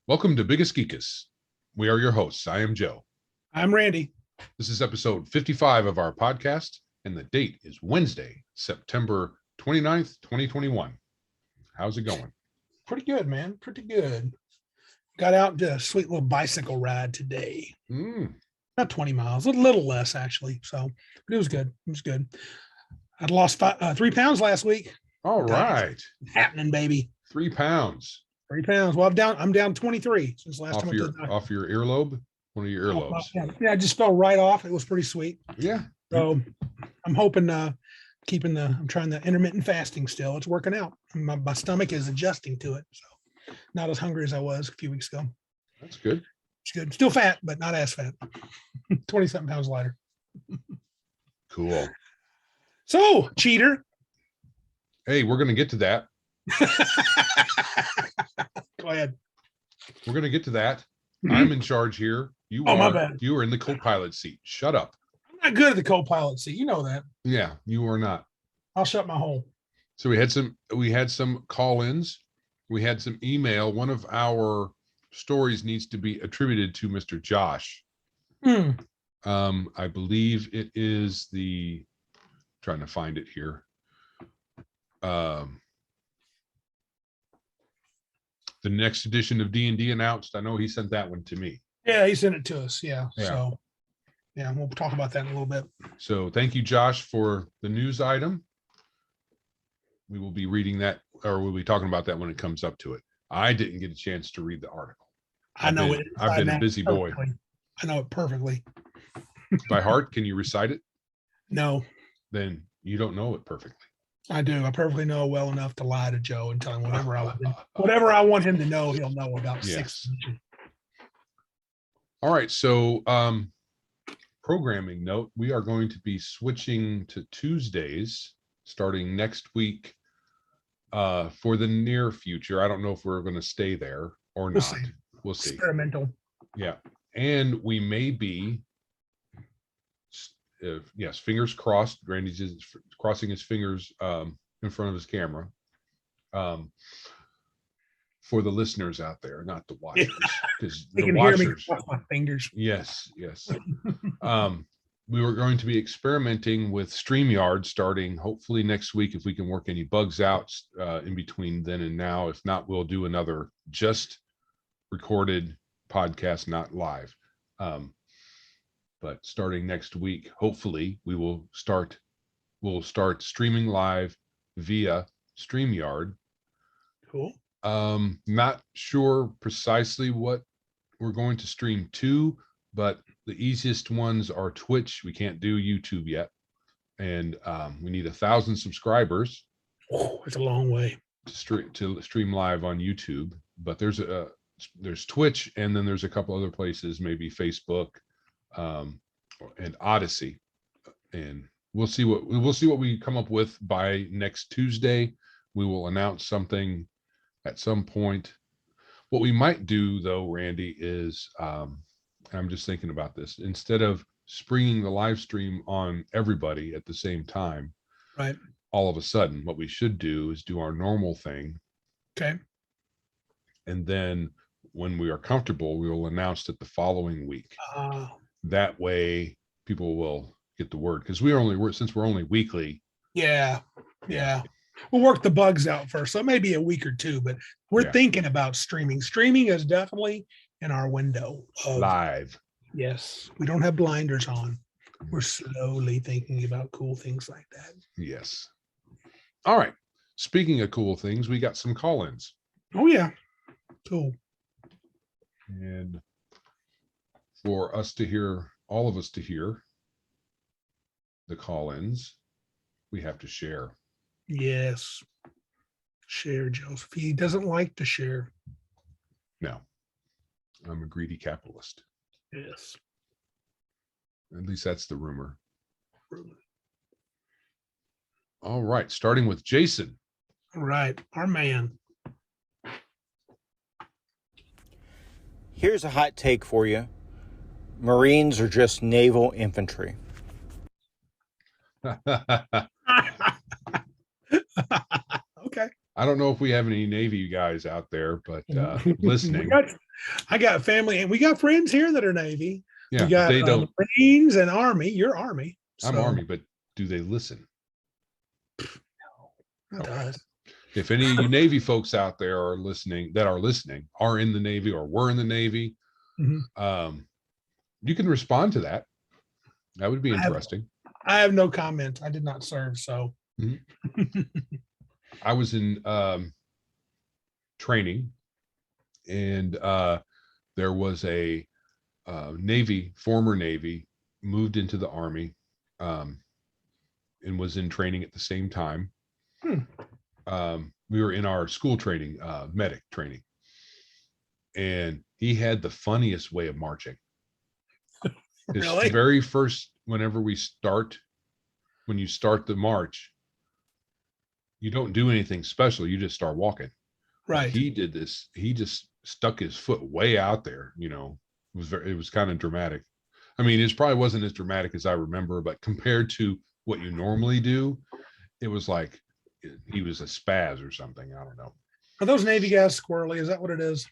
Welcome to Biggest Geekus. We are your hosts. I am Joe. I'm Randy. This is episode 55 of our podcast, and the date is Wednesday, September 29th, 2021. How's it going? Pretty good, man. Pretty good. Got out and did a sweet little bicycle ride today. About 20 miles, a little less actually. So, but it was good. It was good. I'd lost 3 pounds last week. All right. Happening, baby. 3 pounds. 3 pounds. Well, I'm down 23 since last time I did that. Off your earlobe? One of your earlobes. Yeah, I just fell right off. It was pretty sweet. Yeah. So I'm hoping I'm trying the intermittent fasting still. It's working out. My stomach is adjusting to it. So not as hungry as I was a few weeks ago. That's good. It's good. Still fat, but not as fat. 20-something pounds lighter. Cool. So, cheater. Hey, we're going to get to that. Go ahead. We're going to get to that. I'm in charge here. My bad. You are in the co-pilot seat. Shut up. I'm not good at the co-pilot seat. You know that. Yeah, you are not. I'll shut my hole. So we had some call-ins. We had some email. One of our stories needs to be attributed to Mr. Josh. I believe it is trying to find it here. The next edition of D&D announced. I know he sent that one to me. Yeah, he sent it to us. Yeah. So, yeah, we'll talk about that in a little bit. So thank you, Josh, for the news item. We will be reading that, or we'll be talking about that when it comes up to it. I didn't get a chance to read the article. I've been a busy boy. I know it perfectly. By heart, can you recite it? No. Then you don't know it perfectly. I do. I perfectly know well enough to lie to Joe and tell him whatever I want him to know, he'll know about. Yes. All right. So programming note, we are going to be switching to Tuesdays starting next week for the near future. I don't know if we're going to stay there or not. We'll see. Experimental. Yeah. And we may be, yes, fingers crossed. Randy's just crossing his fingers in front of his camera. For the listeners out there, not the watchers, because they the can watchers. Hear me cross my fingers. Yes. We were going to be experimenting with StreamYard starting hopefully next week if we can work any bugs out in between then and now. If not, we'll do another just recorded podcast, not live. But starting next week, hopefully we'll start streaming live via StreamYard. Cool. Not sure precisely what we're going to stream to, but the easiest ones are Twitch. We can't do YouTube yet. And we need 1,000 subscribers. Oh, it's a long way to stream live on YouTube. But there's Twitch, and then there's a couple other places, maybe Facebook, and Odyssey. And we'll see what we come up with by next Tuesday. We will announce something at some point. What we might do, though, Randy, is I'm just thinking about this. Instead of springing the live stream on everybody at the same time, right? All of a sudden, what we should do is do our normal thing. Okay. And then when we are comfortable, we will announce it the following week. That way, people will get the word, because since we're only weekly. Yeah. We'll work the bugs out first, so maybe a week or two, but we're thinking about streaming. Streaming is definitely in our window of live. Yes, we don't have blinders on. We're slowly thinking about cool things like that. Yes. All right. Speaking of cool things, we got some call-ins. Oh yeah, cool. And for us to hear, all of us to hear the call-ins, we have to share. Yes. Share, Joseph. He doesn't like to share. No. I'm a greedy capitalist. Yes. At least that's the rumor. All right. Starting with Jason. All right. Our man. Here's a hot take for you. Marines are just naval infantry. Okay. I don't know if we have any Navy guys out there, but listening. I got family and we got friends here that are Navy. Yeah, We got they don't. Marines and Army. You're Army. I'm so- Army, but do they listen? Not us. If any of you Navy folks out there are listening, are in the Navy or were in the Navy, you can respond to that. That would be interesting. I have no comment. I did not serve, so. I was in training, and there was a former Navy, moved into the Army, and was in training at the same time. We were in our school training, medic training, and he had the funniest way of marching. His Really? very first, when you start the march, you don't do anything special. You just start walking. Right. He did this. He just stuck his foot way out there. It was kind of dramatic. I mean, it probably wasn't as dramatic as I remember, but compared to what you normally do, it was like he was a spaz or something. I don't know. Are those Navy guys squirrely? Is that what it is?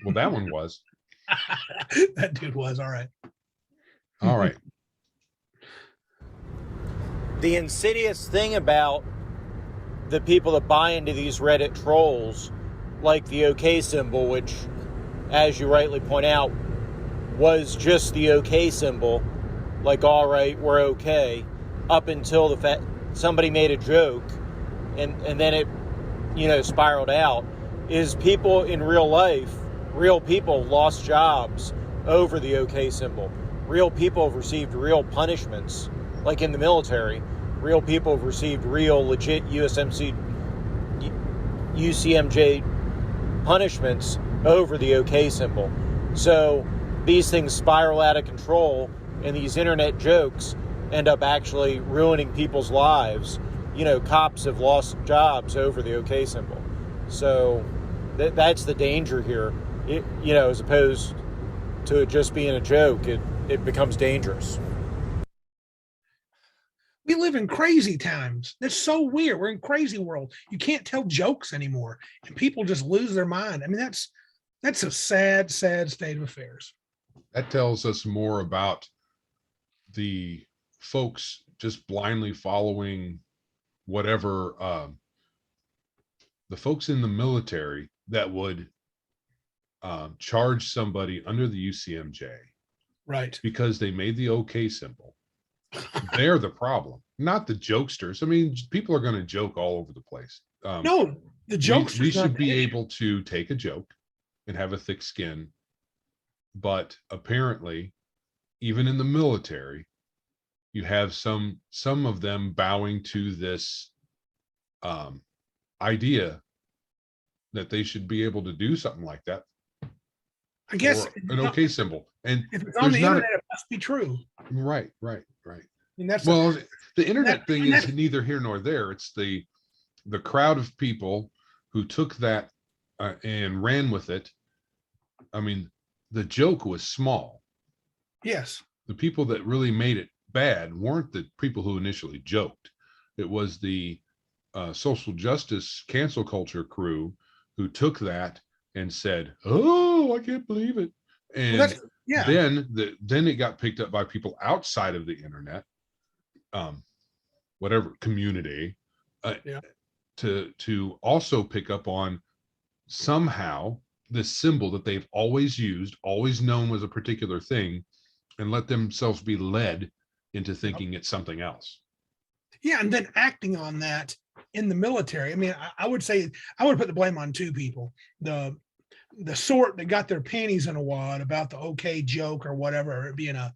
Well, that one was. That dude was. All right. All right. The insidious thing about the people that buy into these Reddit trolls, like the OK symbol, which, as you rightly point out, was just the OK symbol, like, all right, we're okay, up until the fact somebody made a joke and then it, spiraled out, is people in real life, real people lost jobs over the OK symbol. Real people have received real punishments, like in the military. Real people have received real, legit UCMJ punishments over the OK symbol. So these things spiral out of control, and these internet jokes end up actually ruining people's lives. Cops have lost jobs over the OK symbol. So that's the danger here. As opposed to it just being a joke, it becomes dangerous. We live in crazy times. It's so weird. We're in crazy world. You can't tell jokes anymore, and people just lose their mind. I mean, that's a sad, sad state of affairs. That tells us more about the folks just blindly following whatever the folks in the military that would charge somebody under the UCMJ, right? Because they made the OK symbol. They're the problem, not the jokesters. I mean, people are going to joke all over the place. No, the jokesters. We should be able to take a joke and have a thick skin, but apparently, even in the military, you have some of them bowing to this idea that they should be able to do something like that. I guess an OK symbol, and if it's on the internet, it must be true. Right. I mean, that's the internet thing is neither here nor there. It's the crowd of people who took that and ran with it. I mean, the joke was small. Yes. The people that really made it bad weren't the people who initially joked. It was the social justice cancel culture crew who took that and said, "Oh, I can't believe it." And then it got picked up by people outside of the internet, whatever community, to also pick up on somehow this symbol that they've always used, always known was a particular thing, and let themselves be led into thinking it's something else. Yeah, and then acting on that in the military. I mean, I would say I would put the blame on two people. The sort that got their panties in a wad about the OK joke or whatever, it being a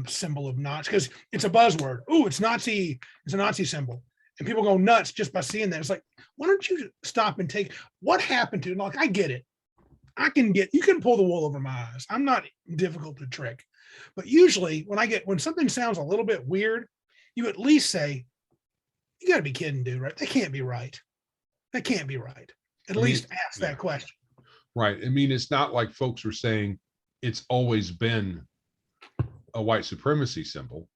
symbol of Nazi, because it's a buzzword. Oh, it's Nazi. It's a Nazi symbol, and people go nuts just by seeing that. It's like, why don't you stop and take what happened to? Like, I get it. You can pull the wool over my eyes. I'm not difficult to trick, but usually when something sounds a little bit weird, you at least say, "You got to be kidding, dude! Right? That can't be right. That can't be right." At least ask that question. Right. I mean, it's not like folks were saying it's always been a white supremacy symbol.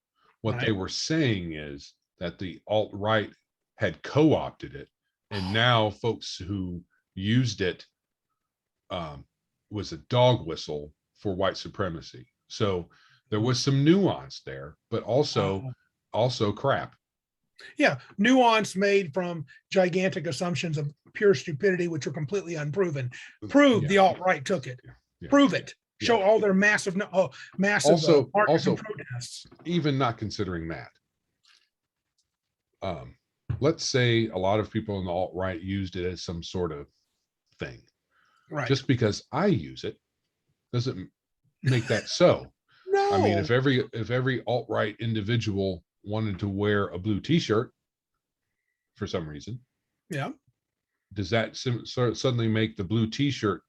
What they were saying is that the alt-right had co-opted it And now folks who used it was a dog whistle for white supremacy. So there was some nuance there, but also crap. Yeah, nuance made from gigantic assumptions of pure stupidity, which are completely unproven. Prove the alt-right took it. Prove it. Show all their massive also protests. Even not considering that. Let's say a lot of people in the alt-right used it as some sort of thing. Right. Just because I use it doesn't make that so. No. I mean, if every alt-right individual wanted to wear a blue t-shirt for some reason, does that suddenly make the blue t-shirt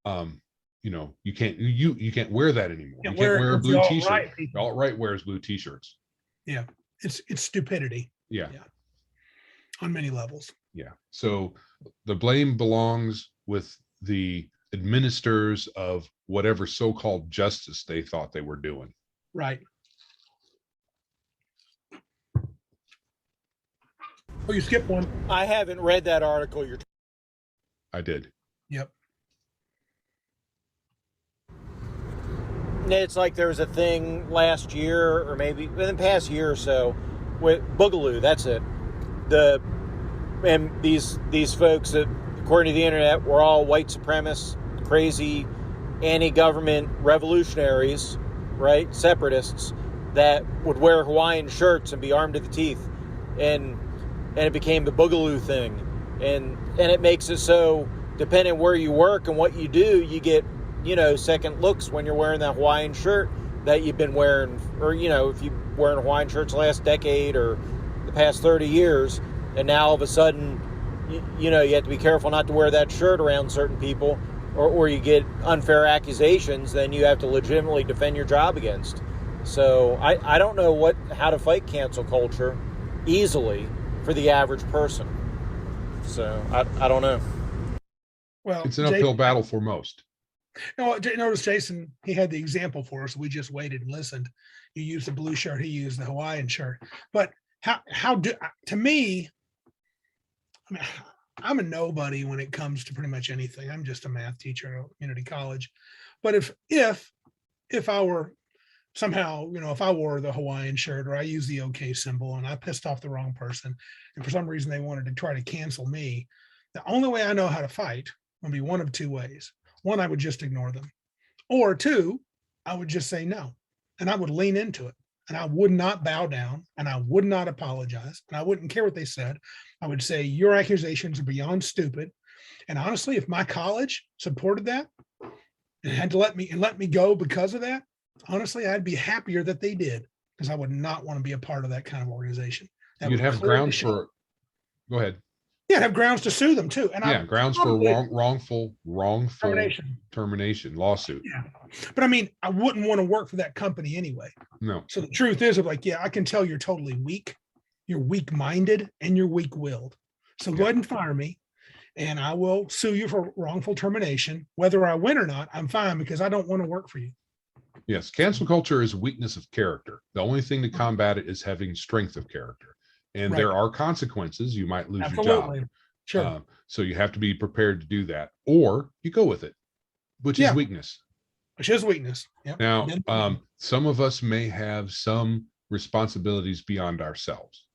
you can't wear that anymore? You can't wear a blue t-shirt. The alt-right wears blue t-shirts. Yeah, it's stupidity. Yeah, on many levels. Yeah, so the blame belongs with the administrators of whatever so-called justice they thought they were doing. Right. Oh, you skipped one. I haven't read that article. I did. Yep. It's like there was a thing last year, or maybe in the past year or so, with Boogaloo. That's it. And these folks that, according to the internet, were all white supremacists, crazy, anti-government revolutionaries, right? Separatists that would wear Hawaiian shirts and be armed to the teeth, and it became the Boogaloo thing, and it makes it so, depending where you work and what you do, you get second looks when you're wearing that Hawaiian shirt that you've been wearing, or if you're wearing Hawaiian shirts the last decade or the past 30 years, and now all of a sudden you have to be careful not to wear that shirt around certain people, or you get unfair accusations, then you have to legitimately defend your job against. So I don't know how to fight cancel culture easily for the average person. So I don't know. Well, it's an uphill battle for most. Notice Jason, he had the example for us. We just waited and listened. You used the blue shirt, he used the Hawaiian shirt. But to me, I mean, I'm a nobody when it comes to pretty much anything. I'm just a math teacher at a community college. But if I were somehow, if I wore the Hawaiian shirt, or I used the OK symbol, and I pissed off the wrong person, and for some reason they wanted to try to cancel me, the only way I know how to fight would be one of two ways. One, I would just ignore them. Or two, I would just say no. And I would lean into it. And I would not bow down, and I would not apologize, and I wouldn't care what they said. I would say, your accusations are beyond stupid. And honestly, if my college supported that and had to let me go because of that, honestly, I'd be happier that they did, because I would not want to be a part of that kind of organization. You'd have grounds for, go ahead. Yeah, I'd have grounds to sue them too. And grounds for wrongful termination lawsuit. Yeah, but I mean, I wouldn't want to work for that company anyway. No. So the truth is, I can tell you're totally weak, you're weak-minded, and you're weak-willed. So go ahead and fire me, and I will sue you for wrongful termination. Whether I win or not, I'm fine, because I don't want to work for you. Yes, cancel culture is weakness of character. The only thing to combat it is having strength of character. And there are consequences. You might lose your job. Sure. So you have to be prepared to do that, or you go with it, which is weakness. Which is weakness. Yep. Now, some of us may have some responsibilities beyond ourselves.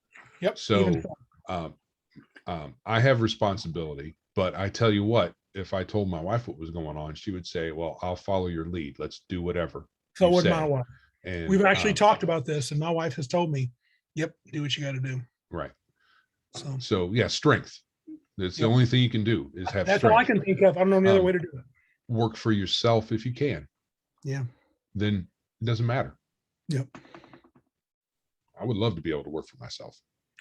Yep. So I have responsibility, but I tell you what, if I told my wife what was going on, she would say, well, I'll follow your lead. Let's do whatever. So would my wife. And we've actually talked about this, and my wife has told me, yep, do what you got to do. Right. So yeah, strength. That's the only thing you can do is have That's strength. all I can think of. I don't know any other way to do it. Work for yourself if you can. Yeah. Then it doesn't matter. Yep. I would love to be able to work for myself.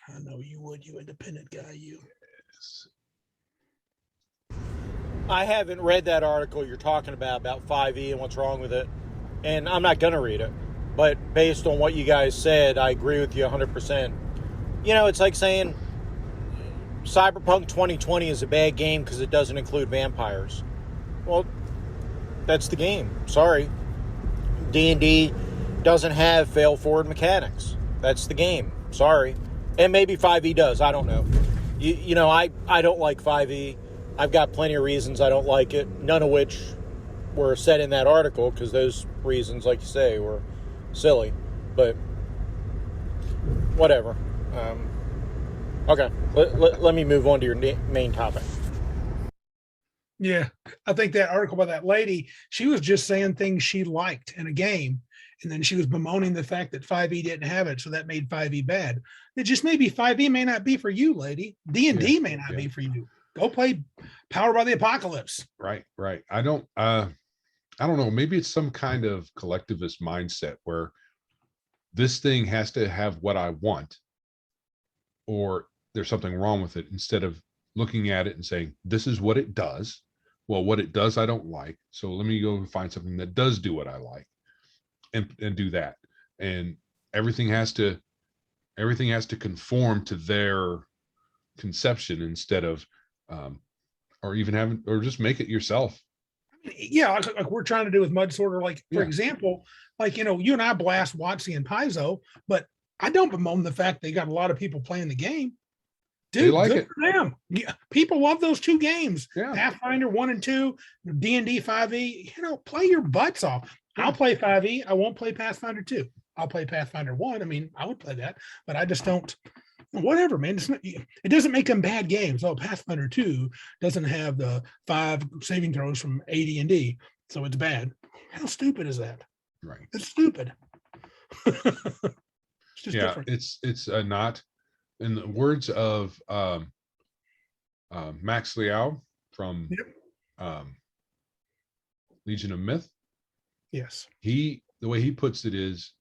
I know you would, you independent guy, you. Yes. I haven't read that article you're talking about 5E and what's wrong with it. And I'm not going to read it. But based on what you guys said, I agree with you 100%. It's like saying Cyberpunk 2020 is a bad game because it doesn't include vampires. Well, that's the game. Sorry. D&D doesn't have fail forward mechanics. That's the game. Sorry. And maybe 5e does. I don't know. I don't like 5e. I've got plenty of reasons I don't like it, none of which were said in that article, because those reasons, like you say, were silly. But whatever. Okay, let me move on to your main topic. Yeah, I think that article by that lady, she was just saying things she liked in a game, and then she was bemoaning the fact that 5e didn't have it, so that made 5e bad. It just maybe 5e may not be for you, lady. D&D may not be for you. Go play Power by the Apocalypse. Right. I don't know. Maybe it's some kind of collectivist mindset where this thing has to have what I want, or there's something wrong with it, instead of looking at it and saying, this is what it does. Well, what it does, I don't like. So let me go and find something that does do what I like, and do that. And everything has to conform to their conception, instead of, or just make it yourself. Yeah, like we're trying to do with Mud Sorter. Like, for example, like, you and I blast WotC and Paizo, but I don't bemoan the fact they got a lot of people playing the game. Dude, like good it. for them. Yeah, people love those two games. Yeah. Pathfinder 1 and 2, D&D 5e. Play your butts off. Yeah. I'll play 5e. I won't play Pathfinder 2. I'll play Pathfinder 1. I mean, I would play that, but I just don't. Whatever, man. It doesn't make them bad games. Oh, Pathfinder 2 doesn't have the 5 saving throws from AD&D, so it's bad. How stupid is that? Right. It's stupid. It's just different. It's not. In the words of Max Liao from Legion of Myth, yes, the way he puts it is,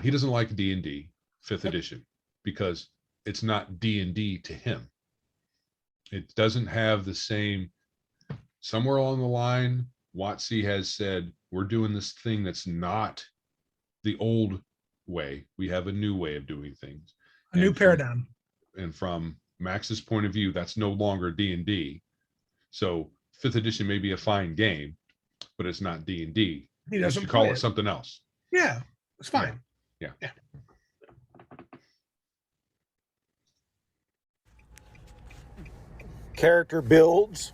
he doesn't like D&D 5th edition because it's not D&D to him. It doesn't have the same. Somewhere along the line, WotC has said, we're doing this thing that's not the old way. We have a new way of doing things. A new paradigm. And from Max's point of view, that's no longer D&D. So 5th edition may be a fine game, but it's not D&D. He doesn't call it something else. Yeah, it's fine. Yeah. Character builds.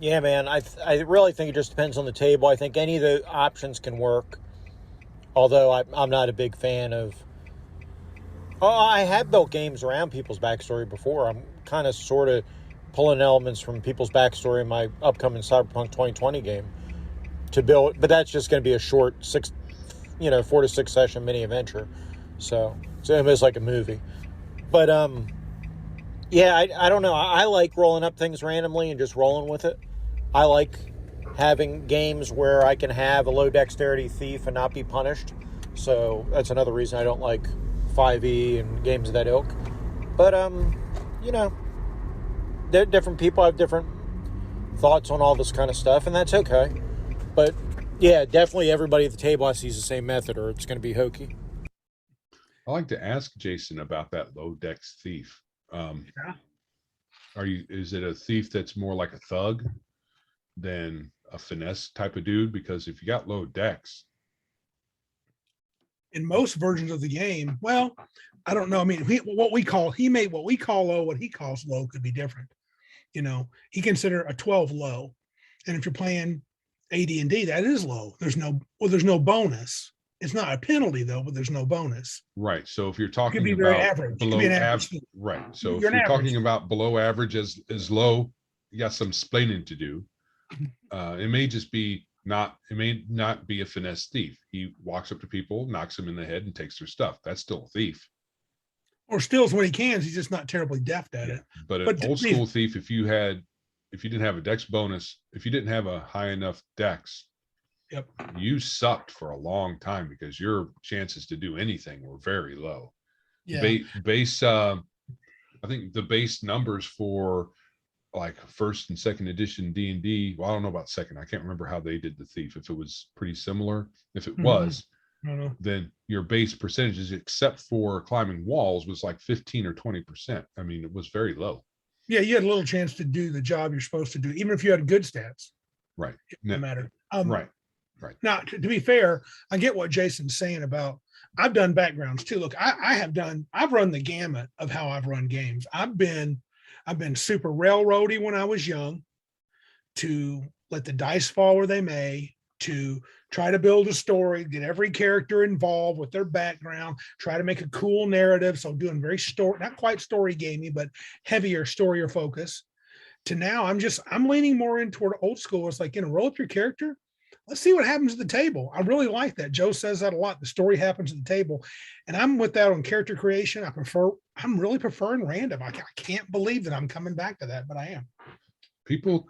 Yeah, man. I really think it just depends on the table. I think any of the options can work. Although I'm not a big fan of. I have built games around people's backstory before. I'm kind of sort of pulling elements from people's backstory in my upcoming Cyberpunk 2020 game to build, but that's just going to be a short 4 to 6 session mini adventure. So it's like a movie. But I don't know. I like rolling up things randomly and just rolling with it. I like having games where I can have a low dexterity thief and not be punished. So that's another reason I don't like 5e and games of that ilk. But different people have different thoughts on all this kind of stuff, and that's okay. But yeah, definitely everybody at the table has to use the same method, or it's going to be hokey. I like to ask Jason about that low dex thief. Is it a thief that's more like a thug than a finesse type of dude? Because if you got low dex, in most versions of the game, well, I don't know. I mean, what we call low, what he calls low could be different. He consider a 12 low, and if you're playing AD&D, that is low. There's no bonus. It's not a penalty though, but there's no bonus. Right. So if you're talking about average, below average, right. So if you're talking about below average as low, you got some explaining to do. It may just be it may not be a finesse thief. He walks up to people, knocks them in the head, and takes their stuff. That's still a thief. Or steals when he can. He's just not terribly deft at it. But an old school thief, if you didn't have a dex bonus, if you didn't have a high enough dex, you sucked for a long time because your chances to do anything were very low. Yeah. Base I think the base numbers for like 1st and 2nd edition D&D, well, I don't know about 2nd. I can't remember how they did the thief. If it was pretty similar. If it was, then your base percentages, except for climbing walls, was like 15 or 20%. I mean, it was very low. Yeah, you had a little chance to do the job you're supposed to do, even if you had good stats. Right. It didn't matter. Right. Now, to be fair, I get what Jason's saying about I've done backgrounds too. Look, I've run the gamut of how I've run games. I've been super railroady when I was young, to let the dice fall where they may, to try to build a story, get every character involved with their background, try to make a cool narrative. So doing very not quite story gamey, but heavier story or focus. To now, I'm leaning more in toward old school. It's like, roll up your character. Let's see what happens at the table. I really like that. Joe says that a lot. The story happens at the table. And I'm with that on character creation. I'm really preferring random. I can't believe that I'm coming back to that, but I am. People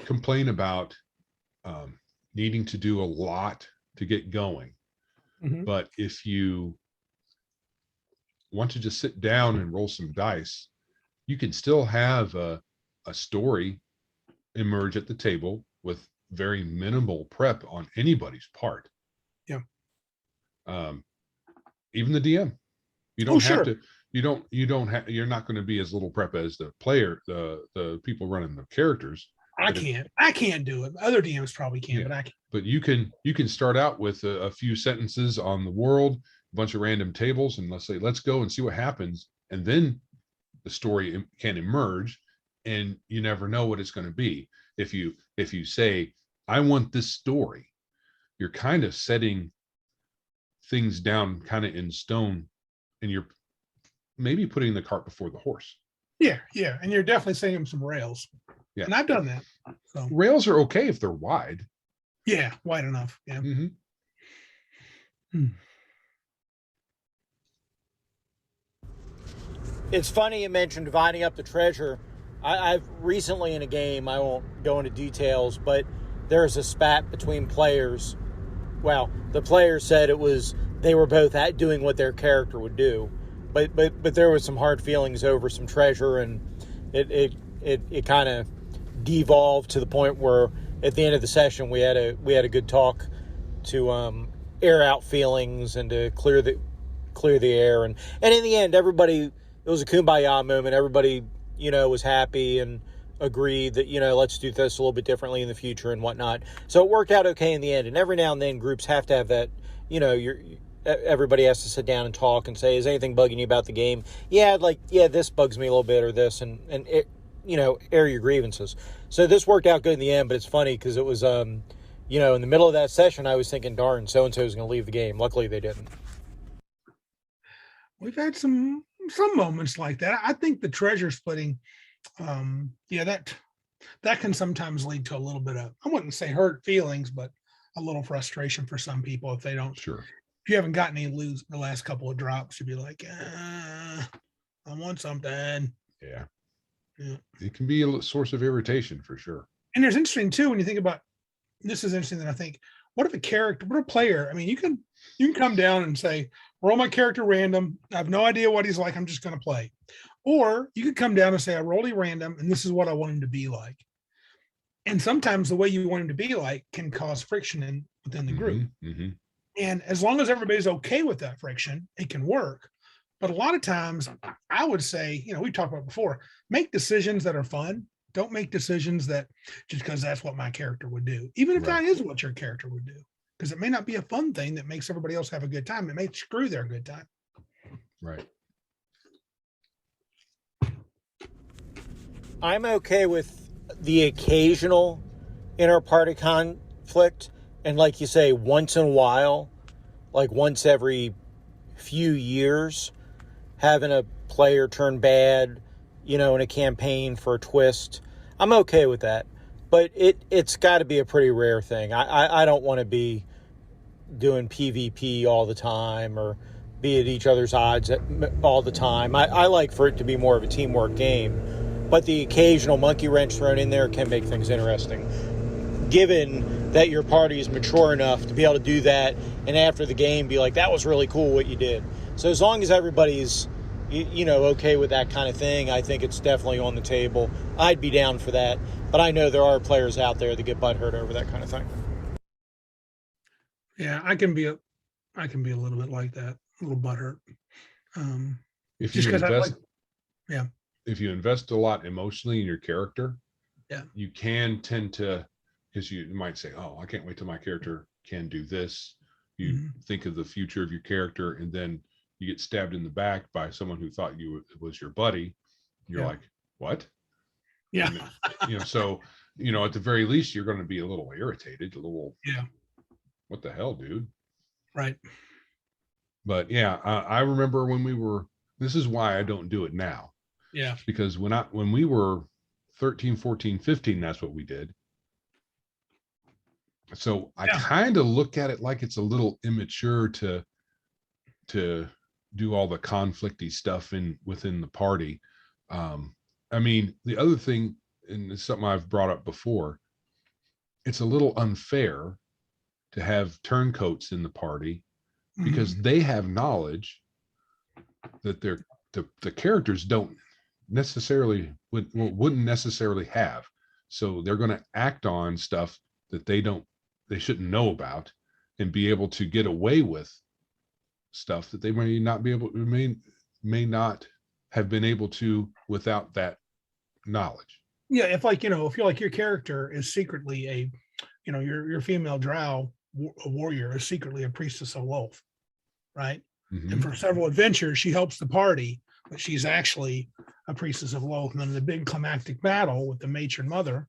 complain about needing to do a lot to get going. Mm-hmm. But if you want to just sit down and roll some dice, you can still have a story emerge at the table with very minimal prep on anybody's part. Yeah. Even the DM. You don't have sure. to, you're not going to be as little prep as the player, the people running the characters. I can't do it. Other DMs probably can, but I can. But you can start out with a few sentences on the world, a bunch of random tables, and let's go and see what happens. And then the story can emerge, and you never know what it's going to be. If you say, I want this story, you're kind of setting things down kind of in stone, and you're maybe putting the cart before the horse. Yeah. And you're definitely setting some rails. Yeah. And I've done that. So rails are okay if they're wide. Yeah, wide enough. Yeah. Mm-hmm. It's funny you mentioned dividing up the treasure. I've recently in a game, I won't go into details, but there's a spat between players. Well, the players said they were both at doing what their character would do, but there was some hard feelings over some treasure, and it kind of devolved to the point where at the end of the session we had a good talk to air out feelings and to clear the air, and in the end it was a kumbaya moment. Everybody was happy and agreed that let's do this a little bit differently in the future and whatnot. So it worked out okay in the end. And every now and then groups have to have that, everybody has to sit down and talk and say, is anything bugging you about the game? This bugs me a little bit, or this, and it, air your grievances. So this worked out good in the end, but it's funny because it was, in the middle of that session, I was thinking, darn, so-and-so is going to leave the game. Luckily they didn't. We've had some moments like that. I think the treasure splitting, that can sometimes lead to a little bit of, I wouldn't say hurt feelings, but a little frustration for some people if they don't. Sure. If you haven't gotten any lose the last couple of drops, you'd be like, I want something. Yeah. It can be a source of irritation for sure. And there's interesting too when you think about this is interesting that I think, what if a player? I mean, you can come down and say, roll my character random. I have no idea what he's like. I'm just going to play. Or you could come down and say, I rolled a random and this is what I want him to be like. And sometimes the way you want him to be like can cause friction within the group. Mm-hmm. And as long as everybody's okay with that friction, it can work. But a lot of times I would say, we talked about before, make decisions that are fun. Don't make decisions that just because that's what my character would do, even if that is what your character would do, because it may not be a fun thing that makes everybody else have a good time. It may screw their good time. Right. I'm okay with the occasional inter-party conflict. And like you say, once in a while, like once every few years, having a player turn bad, in a campaign for a twist. I'm okay with that. But it's got to be a pretty rare thing. I don't want to be doing PvP all the time or be at each other's odds all the time. I like for it to be more of a teamwork game. But the occasional monkey wrench thrown in there can make things interesting. Given that your party is mature enough to be able to do that, and after the game be like, that was really cool what you did. So as long as everybody's okay with that kind of thing, I think it's definitely on the table. I'd be down for that. But I know there are players out there that get butthurt over that kind of thing. Yeah, I can be a little bit like that, a little butthurt. If you invest a lot emotionally in your character, you can tend to, because you might say, oh, I can't wait till my character can do this, You think of the future of your character, and then you get stabbed in the back by someone who thought was your buddy. You're like, what? Yeah. And, so, at the very least, you're going to be a little irritated, a little, what the hell, dude? Right. But yeah, I remember when this is why I don't do it now. Yeah. Because when we were 13, 14, 15, that's what we did. So I kind of look at it like it's a little immature to do all the conflicty stuff within the party. I mean, the other thing, and it's something I've brought up before, it's a little unfair to have turncoats in the party because they have knowledge that the characters don't necessarily wouldn't necessarily have. So they're going to act on stuff that they shouldn't know about, and be able to get away with stuff that they may not be able may not have been able to without that knowledge. Yeah, if you're like your character is secretly your female drow a warrior is secretly a priestess of Lolth, right? And for several adventures she helps the party, but she's actually a priestess of Lolth. And then in the big climactic battle with the matron mother,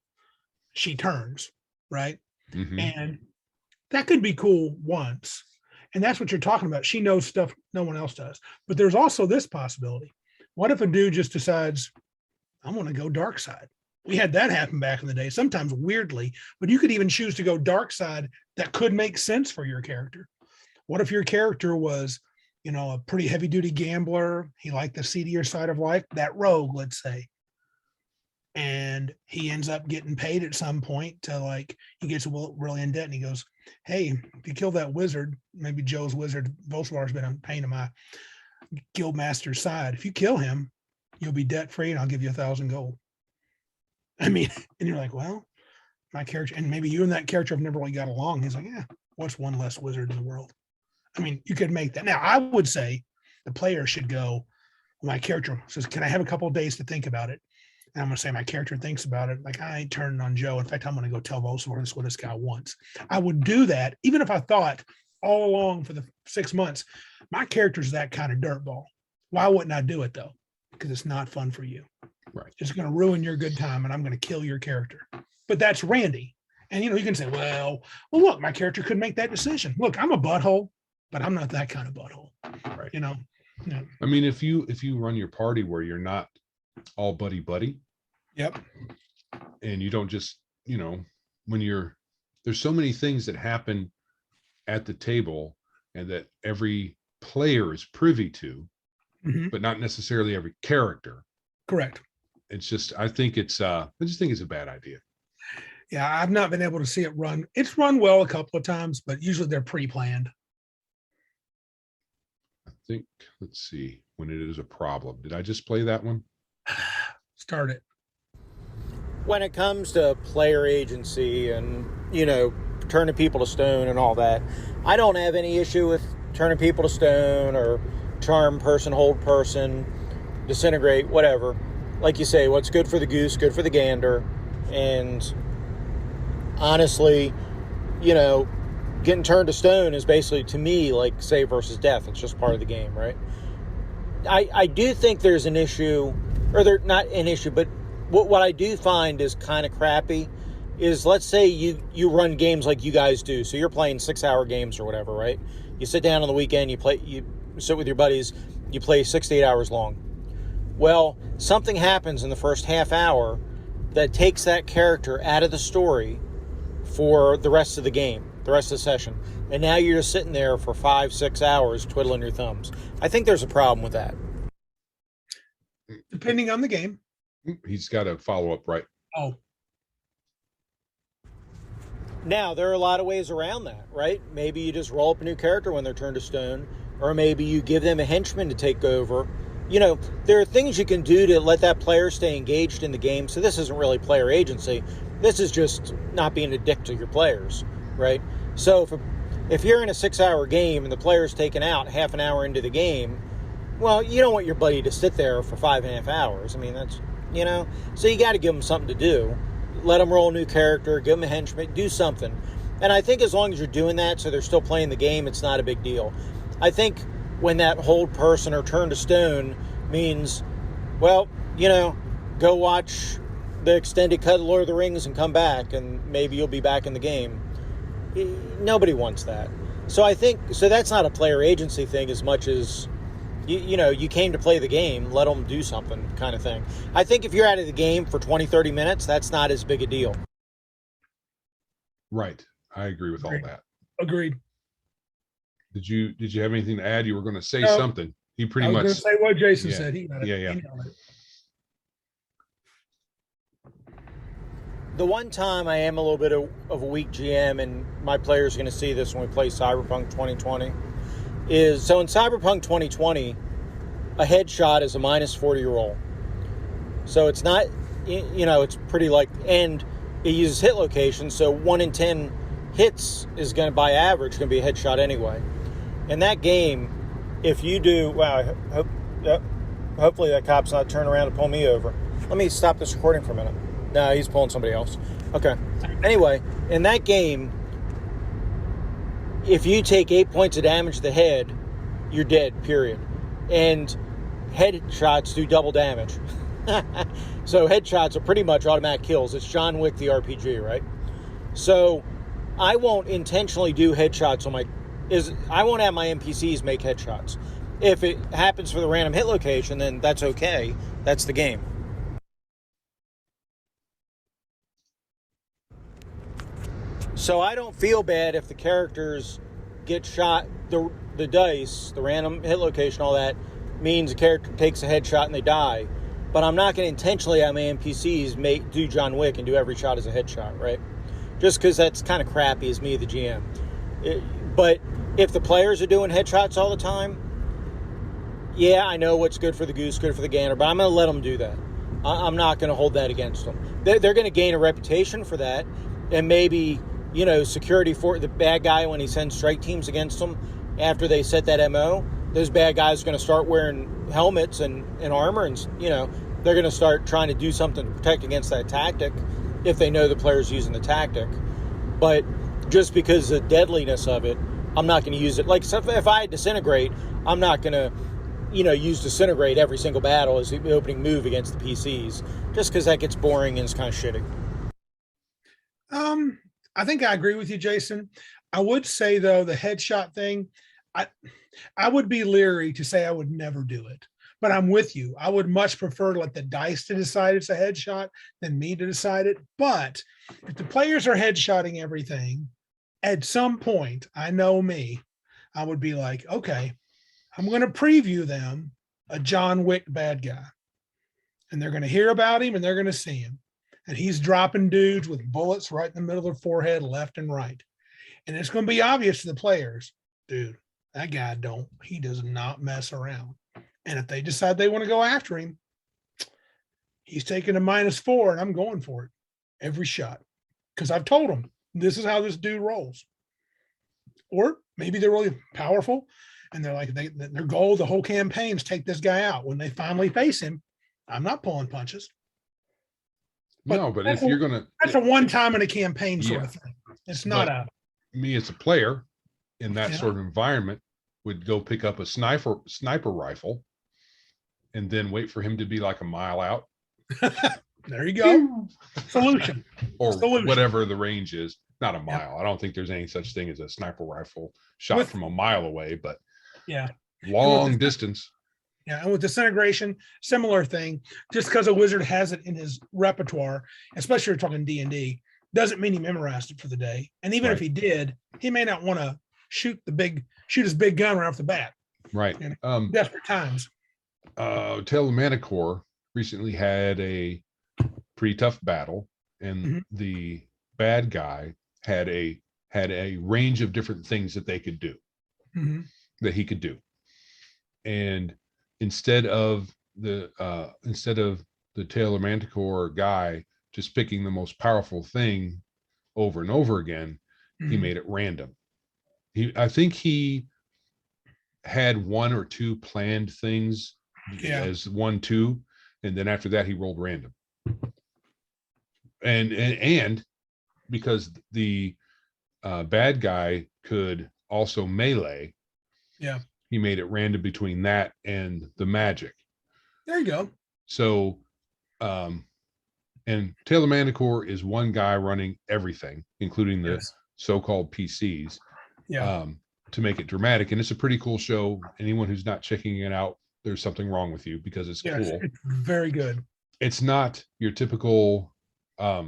she turns, right? And that could be cool once. And that's what you're talking about. She knows stuff no one else does. But there's also this possibility. What if a dude just decides, I'm going to go dark side? We had that happen back in the day, sometimes weirdly, but you could even choose to go dark side. That could make sense for your character. What if your character was, a pretty heavy duty gambler? He liked the seedier side of life, that rogue, let's say. And he ends up getting paid at some point to he gets really in debt, and he goes, hey, if you kill that wizard, maybe Joe's wizard, Volswar's been a pain in my guild master's side. If you kill him, you'll be debt free and I'll give you 1,000 gold. I mean, and you're like, well, my character, and maybe you and that character have never really got along. He's like, yeah, what's one less wizard in the world? I mean, you could make that. Now, I would say the player should go, my character says, can I have a couple of days to think about it? And I'm going to say my character thinks about it. Like, I ain't turning on Joe. In fact, I'm going to go tell Volswar this is what this guy wants. I would do that, even if I thought all along for the 6 months, my character's that kind of dirtball. Why wouldn't I do it, though? Because it's not fun for you. Right. It's going to ruin your good time, and I'm going to kill your character. But that's Randy. And, you can say, well, look, my character could make that decision. Look, I'm a butthole, but I'm not that kind of butthole. Right. No. I mean, if you run your party where you're not all buddy, yep, and you don't just, when there's so many things that happen at the table and that every player is privy to, but not necessarily every character. Correct. It's just, I just think it's a bad idea. Yeah, I've not been able to see it run. It's run well a couple of times, but usually they're pre-planned. I think, let's see, when it is a problem. Did I just play that one? Start it. When it comes to player agency and, turning people to stone and all that, I don't have any issue with turning people to stone or charm person, hold person, disintegrate, whatever. Like you say, what's good for the goose, good for the gander. And honestly, getting turned to stone is basically, to me, like save versus death. It's just part of the game, right? I do think there's an issue, or they're not an issue, but what I do find is kind of crappy is, let's say you run games like you guys do. So you're playing 6-hour games or whatever, right? You sit down on the weekend, you sit with your buddies, you play 6 to 8 hours long. Well, something happens in the first half hour that takes that character out of the story for the rest of the game, the rest of the session. And now you're just sitting there for 5-6 hours twiddling your thumbs. I think there's a problem with that. Depending on the game. He's got a follow-up, right? Oh. Now, there are a lot of ways around that, right? Maybe you just roll up a new character when they're turned to stone, or maybe you give them a henchman to take over. There are things you can do to let that player stay engaged in the game. So this isn't really player agency. This is just not being a dick to your players, right? So if you're in a 6-hour game and the player's taken out half an hour into the game, well, you don't want your buddy to sit there for 5.5 hours. I mean, that's, so you got to give them something to do. Let them roll a new character, give them a henchman, do something. And I think as long as you're doing that, so they're still playing the game, it's not a big deal. I think when that hold person or turn to stone means, well, go watch the extended cut of Lord of the Rings and come back, and maybe you'll be back in the game. Nobody wants that. So I think, that's not a player agency thing as much as, you came to play the game, let them do something kind of thing. I think if you're out of the game for 20, 30 minutes, that's not as big a deal. Right. I agree with all that. Agreed. Did you have anything to add? You were going to say No. something. He pretty I was much going to say what Jason yeah. said. He got it. Yeah. He nailed it. The one time I am a little bit of a weak GM, and my players are going to see this when we play Cyberpunk 2020, is so in Cyberpunk 2020, a headshot is a minus 40 roll. So it's not, it's pretty and it uses hit location, so 1 in 10 hits is going to, by average, going to be a headshot anyway. In that game, if you do, hopefully that cop's not turning around to pull me over. Let me stop this recording for a minute. No, he's pulling somebody else. Okay. Anyway, in that game, if you take 8 points of damage to the head, you're dead, period. And headshots do double damage. So headshots are pretty much automatic kills. It's John Wick, the RPG, right? So I won't intentionally do headshots I won't have my NPCs make headshots. If it happens for the random hit location, then that's okay. That's the game. So I don't feel bad if the characters get shot. The dice, the random hit location, all that means a character takes a headshot and they die. But I'm not going to intentionally have my NPCs do John Wick and do every shot as a headshot, right? Just because that's kind of crappy as me, the GM. But if the players are doing headshots all the time, yeah, I know what's good for the goose, good for the gander, but I'm going to let them do that. I'm not going to hold that against them. They're going to gain a reputation for that, and maybe, security for the bad guy when he sends strike teams against them after they set that MO, those bad guys are going to start wearing helmets and armor, and, they're going to start trying to do something to protect against that tactic if they know the player's using the tactic. But just because of the deadliness of it, I'm not going to use it. Like, so if I disintegrate, I'm not going to, use disintegrate every single battle as the opening move against the PCs, just because that gets boring and it's kind of shitty. I think I agree with you, Jason. I would say, though, the headshot thing, I would be leery to say I would never do it. But I'm with you. I would much prefer to let the dice to decide it's a headshot than me to decide it. But if the players are headshotting everything, at some point, I know me, I would be like, okay, I'm going to preview them a John Wick bad guy. And they're going to hear about him and they're going to see him. And he's dropping dudes with bullets right in the middle of their forehead, left and right. And it's going to be obvious to the players, dude, that guy he does not mess around. And if they decide they want to go after him, he's taking a -4 and I'm going for it every shot. Because I've told them, this is how this dude rolls. Or maybe they're really powerful and they're like, their goal, the whole campaign is take this guy out. When they finally face him, I'm not pulling punches. But if you're going to, that's a one time in a campaign sort of thing. It's not me as a player in that sort of environment would go pick up a sniper rifle and then wait for him to be like a mile out. There you go. Solution. Whatever the range is. Not a mile. I don't think there's any such thing as a sniper rifle shot from a mile away, but long distance. Yeah, and with disintegration, similar thing. Just because a wizard has it in his repertoire, especially if you're talking D&D, doesn't mean he memorized it for the day. And even if he did, he may not want to shoot his big gun right off the bat. Right. Desperate times. Tale of Manticore recently had a pretty tough battle, and the bad guy had a range of different things that they could do, that he could do. And instead of the Tale of Manticore guy just picking the most powerful thing over and over again, he made it random. I think he had 1 or 2 planned things as 1-2, and then after that he rolled random. And because the bad guy could also melee. Yeah. He made it random between that and the magic. There you go. So, and Taylor Manticore is one guy running everything, including the so-called PCs, Yeah. to make it dramatic. And it's a pretty cool show. Anyone who's not checking it out, there's something wrong with you, because it's cool. It's very good. It's not your typical, what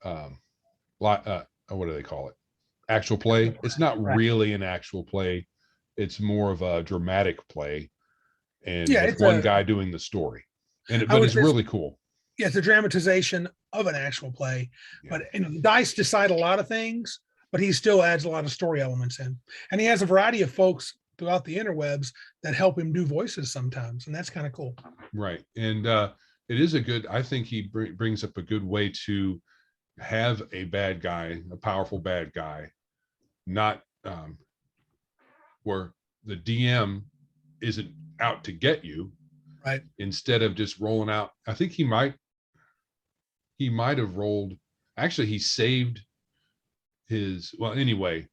do they call it? Actual play. It's not really an actual play. It's more of a dramatic play, and it's one guy doing the story, but it's really cool. Yeah, it's a dramatization of an actual play, but Dice decide a lot of things, but he still adds a lot of story elements in, and he has a variety of folks throughout the interwebs that help him do voices sometimes, and that's kind of cool. Right, and it is a good. I think he brings up a good way to have a bad guy, a powerful bad guy, not where the DM isn't out to get you, right? Instead of just rolling out. I think he might have rolled. Actually, he saved his. Well, anyway,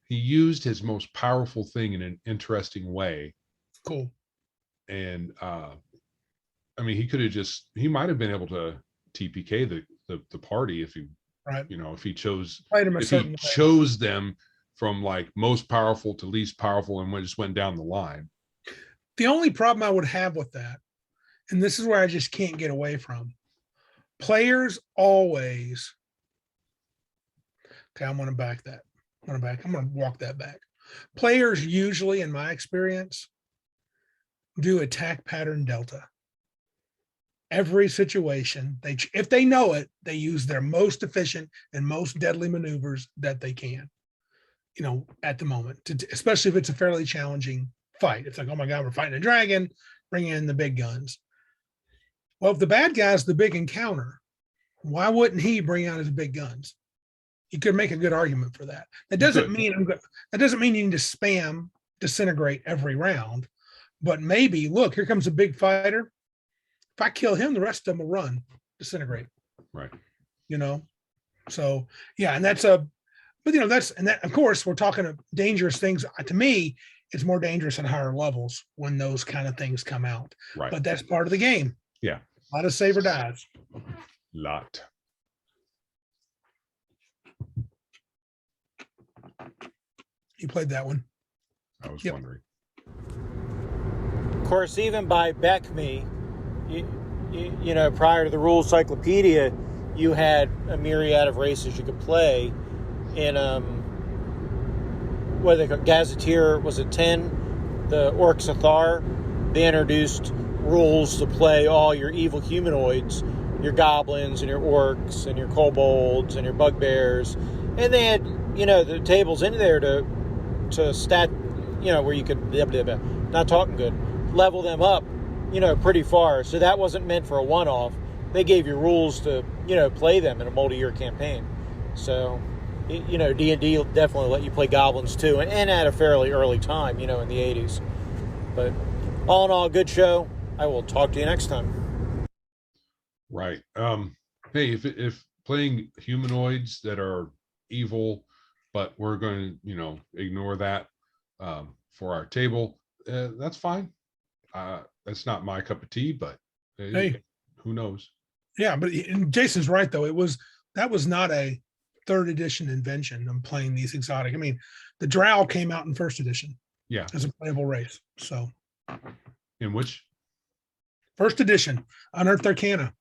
he used his most powerful thing in an interesting way. Cool. And I mean, he might have been able to TPK the party if he, if he chose them from like most powerful to least powerful and just went down the line. The only problem I would have with that, and this is where I just can't get away from, players always. Okay, I'm going to back that. I'm going to walk that back. Players usually, in my experience, do attack pattern delta. Every situation, if they know it, they use their most efficient and most deadly maneuvers that they can, at the moment, especially if it's a fairly challenging fight. It's like, oh my God, we're fighting a dragon, bring in the big guns. Well, if the bad guy's the big encounter, why wouldn't he bring out his big guns? You could make a good argument for that. That doesn't mean you need to spam disintegrate every round, but maybe, look, here comes a big fighter. If I kill him, the rest of them will run, disintegrate. Right. So yeah, and that's of course, we're talking of dangerous things. To me, it's more dangerous at higher levels when those kind of things come out. Right. But that's part of the game. Yeah. A lot of save or dies. Lot. You played that one. I was wondering. Of course, even by BECME, prior to the Rules Cyclopedia, you had a myriad of races you could play. In what they call Gazetteer, was it 10? The Orcs of Thar, they introduced rules to play all your evil humanoids, your goblins and your orcs and your kobolds and your bugbears, and they had the tables in there to stat, where you could, not talking good, level them up pretty far. So that wasn't meant for a one-off. They gave you rules to play them in a multi-year campaign. So D&D definitely let you play goblins too, and at a fairly early time, in the 80s. But all in all, good show. I will talk to you next time. Right. Hey, if playing humanoids that are evil, but we're going to ignore that for our table, that's fine. That's not my cup of tea, but hey, who knows? Yeah, but Jason's right though. That was not a third edition invention of playing these exotic. I mean, the Drow came out in first edition. Yeah, as a playable race. So, in which first edition, Unearthed Arcana,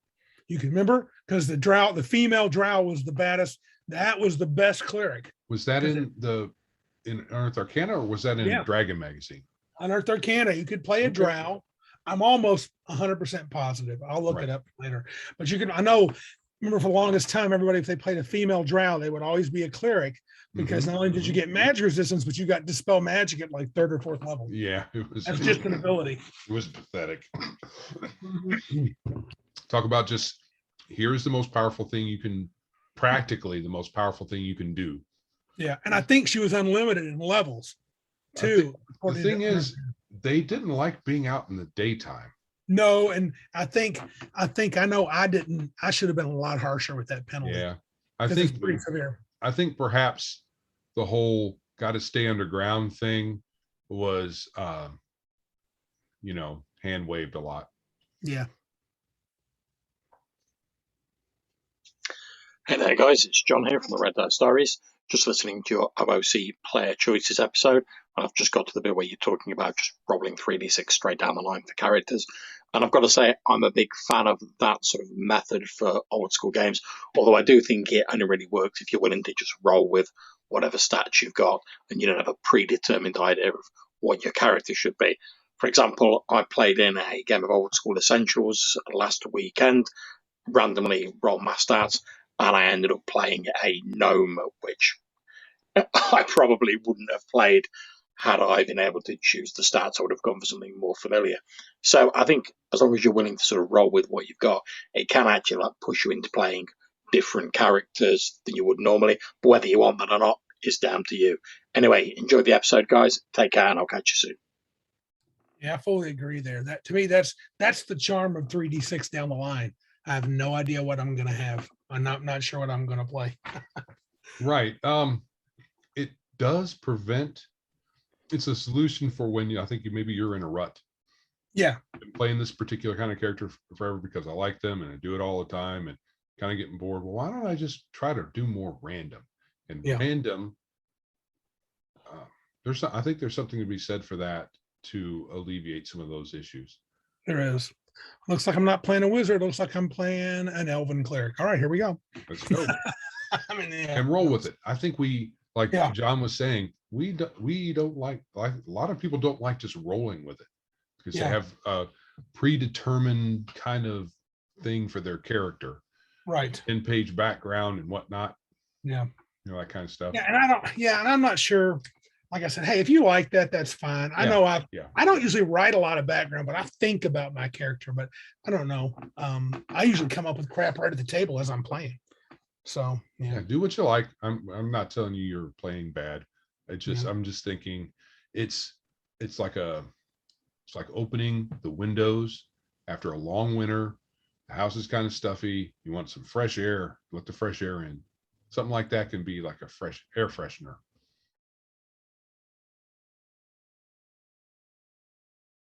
you can remember, because the female Drow was the baddest. That was the best cleric. Was that in Unearthed Arcana, or was that in Dragon Magazine? Unearthed Arcana, you could play a Drow. I'm almost 100% positive. I'll look it up later. But remember for the longest time, everybody, if they played a female Drow, they would always be a cleric, because not only did you get magic resistance, but you got dispel magic at like 3rd or 4th level. Yeah, that's just an ability. It was pathetic. Talk about just, here's the most powerful thing you can, practically the most powerful thing you can do. Yeah, and I think she was unlimited in levels too. The thing is, they didn't like being out in the daytime. No, and I know I didn't. I should have been a lot harsher with that penalty. Yeah, I think it's pretty severe. I think perhaps the whole got to stay underground thing was, hand waved a lot. Yeah. Hey there, guys. It's John here from the Red Dice Diaries. Just listening to your OOC Player Choices episode. And I've just got to the bit where you're talking about just rolling 3d6 straight down the line for characters. And I've got to say, I'm a big fan of that sort of method for old school games. Although I do think it only really works if you're willing to just roll with whatever stats you've got and you don't have a predetermined idea of what your character should be. For example, I played in a game of Old School Essentials last weekend, randomly rolled my stats, and I ended up playing a gnome, which I probably wouldn't have played had I been able to choose the stats. I would have gone for something more familiar. So I think as long as you're willing to sort of roll with what you've got, it can actually like push you into playing different characters than you would normally. But whether you want that or not is down to you. Anyway, enjoy the episode, guys. Take care, and I'll catch you soon. Yeah, I fully agree there. That to me, that's the charm of 3d6 down the line. I have no idea what I'm gonna have. I'm not sure what I'm gonna play. Right. It does prevent. It's a solution for when I think maybe you're in a rut. Yeah. I'm playing this particular kind of character forever because I like them and I do it all the time and kind of getting bored. Well, why don't I just try to do more random? And random, I think there's something to be said for that to alleviate some of those issues. There is. Looks like I'm not playing a wizard. Looks like I'm playing an elven cleric. All right, here we go. Let's go. Yeah. And roll with it. I think we, like Yeah. John was saying, we don't like a lot of people don't like just rolling with it because they have a predetermined kind of thing for their character, Right. 10-page background and whatnot. Yeah. That kind of stuff. Yeah, and I'm not sure. Like I said, hey, if you like that, that's fine. I know I don't usually write a lot of background, but I think about my character, but I don't know. I usually come up with crap right at the table as I'm playing. So yeah, do what you like. I'm not telling you you're playing bad. I'm just thinking it's like opening the windows after a long winter. The house is kind of stuffy. You want some fresh air. Let the fresh air in. Something like that can be like a fresh air freshener.